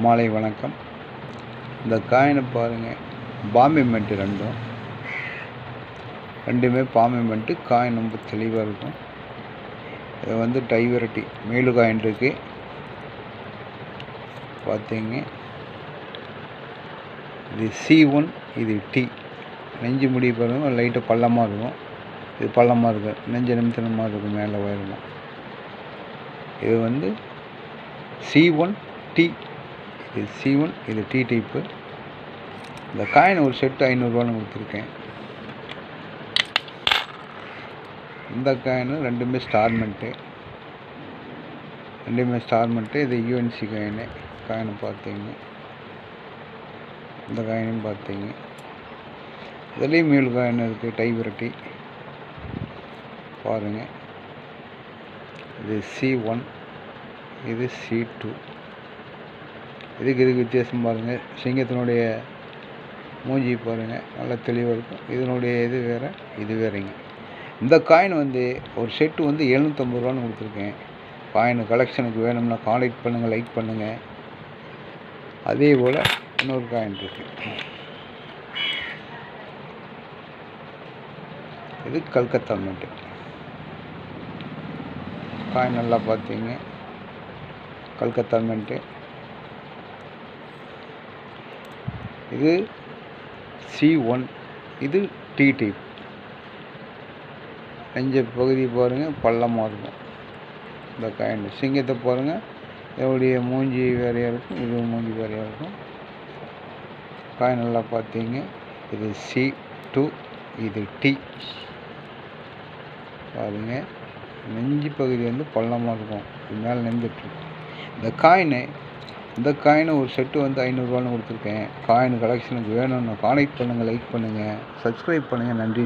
மாலை வணக்கம். இந்த காயினை பாருங்கள், பாம்பே மென்ட்டு ரெண்டுமே பாம்பே மென்ட்டு. காயின் ரொம்ப தெளிவாக இருக்கும். இது வந்து டை வெரைட்டி மேலு காயின் இருக்குது பார்த்தீங்க. இது C1, இது T. நெஞ்சு முடி பாருங்கள், லைட்டாக பள்ளமாக இருக்கும். இது பள்ளமாக இருக்குது, நெஞ்சு நிமித்தமாக இருக்கும், மேலே உயரமாக. இது வந்து C1 T. இது C1, இது T டைப்பு. இந்த காயின் ஒரு செட்டு 500 கொடுத்துருக்கேன். இந்த காயின் ரெண்டுமே ஸ்டார்மெண்ட்டு. இது UNC காயினை பார்த்தீங்க. இந்த காயினும் பார்த்தீங்க. இதுலேயும் மேல் காயின் இருக்குது, டை வெரைட்டி பாருங்கள். இது C1, இது C2. இதுக்கு வித்தியாசம் பாருங்கள். சிங்கத்தினுடைய மூஞ்சி பாருங்கள், நல்லா தெளிவாக இருக்கும். இதனுடைய இது வேறு, இது வேறுங்க. இந்த காயின் வந்து ஒரு செட்டு வந்து 750 கொடுத்துருக்கேன். காயின் கலெக்ஷனுக்கு வேணும்னா கான்டாக்ட் பண்ணுங்கள், லைக் பண்ணுங்கள். அதே போல் இன்னொரு காயின் இருக்குது. இது கல்கத்தா மென்ட்டு. காயின் நல்லா பார்த்தீங்க, கல்கத்தா மென்ட்டு. இது C1, இது T டைப். நெஞ்ச பகுதி பாருங்கள், பள்ளமாக இருக்கும். இந்த காயின் சிங்கத்தை பாருங்கள், இதோடைய மூஞ்சி வேறையாக இருக்கும், இது மூஞ்சி வேறையாக இருக்கும். காயின் நல்லா பார்த்தீங்க. இது C2, இது T பாருங்கள். நெஞ்சு பகுதி வந்து பள்ளமாக இருக்கும், இது மேலே நின்றுட்டுருக்கும். இந்த காயினை ஒரு செட்டு வந்து 500 கொடுத்துருக்கேன். காயின் கலெக்ஷனுக்கு வேணும்னா கான்டாக்ட் பண்ணுங்கள், லைக் பண்ணுங்கள், சப்ஸ்கிரைப் பண்ணுங்கள். நன்றி.